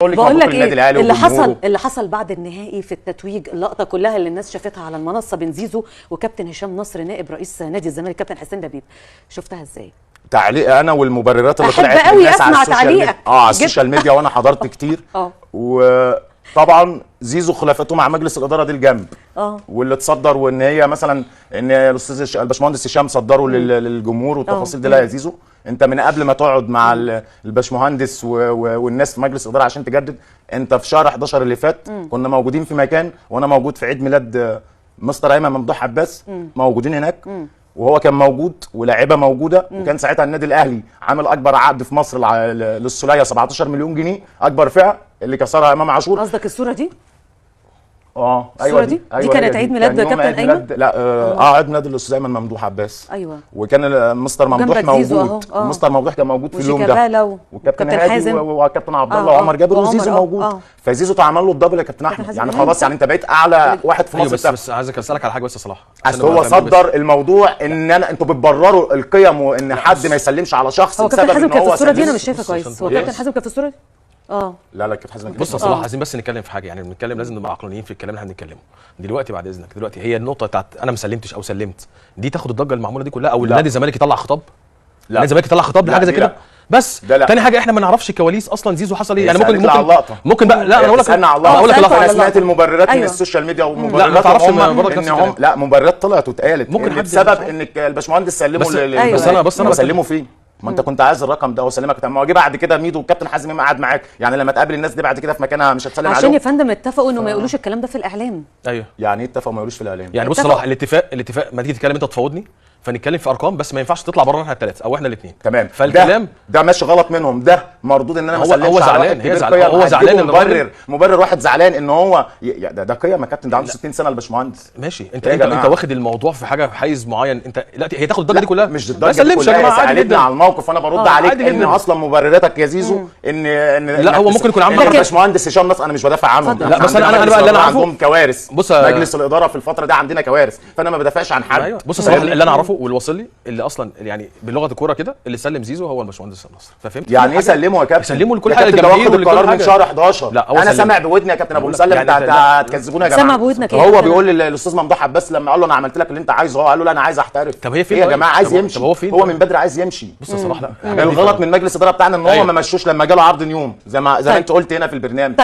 بقول لك ايه اللي حصل بعد النهائي في التتويج، اللقطه كلها اللي الناس شافتها على المنصه بين زيزو وكابتن هشام نصر نائب رئيس نادي الزمالك كابتن حسين لبيب، شفتها ازاي؟ تعليق انا والمبررات اللي طلعت من الناس على السوشيال ميديا. على السوشيال ميديا وانا حضرت كتير. وطبعا زيزو خلافته مع مجلس الاداره دي الجنب واللي اتصدر، وان هي مثلا ان الاستاذ الباشمهندس هشام صدره للجمهور والتفاصيل دي. لا يا زيزو، انت من قبل ما تقعد مع الباشمهندس والناس في مجلس الاداره عشان تجدد، انت في شهر 11 اللي فات كنا موجودين في مكان، وانا موجود في عيد ميلاد مستر ايمن ممدوح عباس، موجودين هناك وهو كان موجود ولاعيبه موجوده، وكان ساعتها النادي الاهلي عامل اكبر عقد في مصر للسوليه 17 مليون جنيه، اكبر فئه اللي كسرها امام عاشور. قصدك الصوره دي؟ ايوه الصوره دي كانت عيد ميلاد كابتن ايمن؟ لا عيد ميلاد الاستاذ ايمن ممدوح عباس. ايوه، وكان مستر ممدوح موجود. مستر ممدوح كان موجود في اليوم ده، وكابتن هادي وكابتن عبد الله وعمر جابر وزيزو موجود. فزيزو اتعمل له الدبل يا كابتن احمد، يعني خلاص، يعني انت بقيت اعلى واحد في مصر. بس عايزك اسالك على حاجه بس يا صلاح، اصل هو صدر الموضوع ان انتوا بتبرروا القيم وان حد ما يسلمش على شخص بسبب ان هو الصوره دي انا مش شايفها كويس. هو كابتن حازم كان في الصوره دي؟ لا كابتن حازم. بص يا صلاح، عايزين بس نتكلم في حاجه، يعني بنتكلم لازم نبقى عقلانيين في الكلام اللي احنا بنتكلمه دلوقتي. بعد اذنك، دلوقتي هي النقطه بتاعت انا ما سلمتش او سلمت دي تاخد الضجه المعموله دي كلها، او نادي الزمالك يطلع خطاب؟ نادي الزمالك يطلع خطاب لحاجه زي كده؟ بس تاني حاجه، احنا ما نعرفش كواليس اصلا زيزو حصل ايه. يعني ممكن بقى، لا انا اقول لك انا سمعت المبررات من السوشيال ميديا ومبررات ما تعرفش انهم لا مبررات طلعت واتقالت ممكن بسبب ان الباشمهندس سلموا بس انا سلموا فين. ما انت كنت عايز الرقم ده وسلمك، ما هو جه بعد كده ميدو والكابتن حازم قعد معاك، يعني لما تقابل الناس دي بعد كده في مكانها مش هتسلم عليهم عشان يا فندم اتفقوا انه ما يقولوش الكلام ده في الاعلام. ايوه، يعني ايه اتفقوا ما يقولوش في الاعلام؟ يعني بص صلاح، الاتفاق ما تيجي تتكلم انت تفاوضني فنتكلم في ارقام، بس ما ينفعش تطلع بره احنا الثلاثه او احنا الاثنين. تمام، فالكلام ده ماشي غلط منهم، ده مردود ان انا ما سلمش. هو زعلان، هو زعلان مبرر واحد زعلان ان هو ده قيم يا كابتن، ده عنده 60 سنه الباشمهندس. ماشي، انت واخد الموضوع في حاجه في حيز معين، انت لا هي تاخد الضجه دي كلها، مش الضجه دي كلها، سالتنا على الموقف وانا برد عليك ان اصلا مبرراتك يا زيزو ان لا هو ممكن يكون عامل الباشمهندس هشام نصر، انا مش بدافع عنه، لا بس انا بقى اللي انا عارفه عندهم كوارث. مجلس الاداره في الفتره دي عندنا كوارث، فانا ما بدافعش عن حد. بص صراحه اللي انا اعرفه واللي واصل لي، اللي اصلا يعني بلغه الكوره كده، اللي سلم زيزو هو الباشمهندس نصر. ففهمت يعني ايه سلمه يا كابتن؟ سلمه لكل حاجه، الجماهير القرار من شهر 11. لا انا سامع بودني يا كابتن ابو مسلم، هتكذبونا يا جماعه. سامع بودنك هو بيقول للاستاذ ممدوح عباس لما قال له انا عملت لك اللي انت عايزه، هو قال له لا انا عايز احترف. طب هي فين يا جماعه؟ عايز يمشي. هو من بدري عايز يمشي. بص يا صلاح، لا الغلط من مجلس الاداره بتاعنا ان هو ما مشوش لما جاله عرض نيوم زي ما انت قلت هنا في البرنامج.